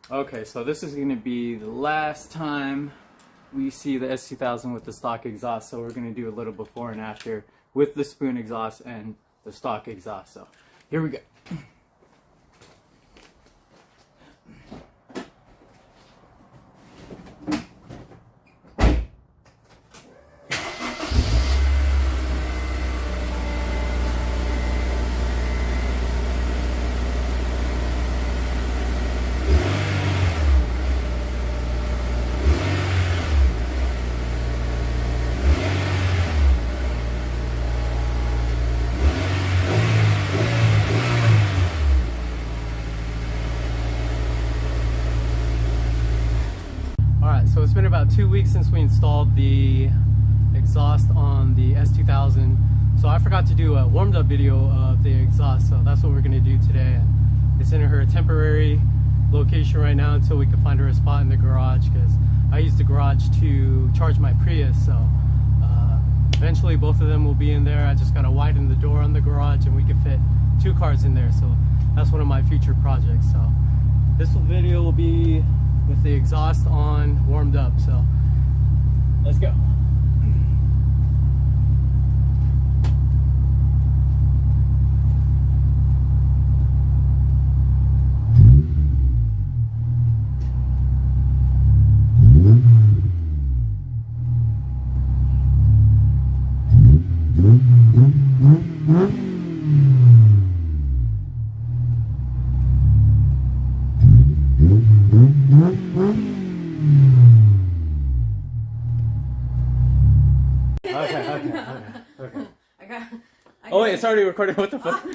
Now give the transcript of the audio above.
Okay, so this is going to be the last time we see the S2000 with the stock exhaust, so we're going to do a little before and after with the spoon exhaust and the stock exhaust. So here we go. So it's been about 2 weeks since we installed the exhaust on the S2000. So I forgot to do a warmed up video of the exhaust, so that's what we're going to do today. And it's in her temporary location right now until we can find her a spot in the garage, because I use the garage to charge my Prius. So eventually both of them will be in there. I just got to widen the door on the garage and we can fit 2 cars in there. So that's one of my future projects. So this video will be with the exhaust on, warmed up. So let's go. Okay. Oh wait, it's already recording. What the fuck?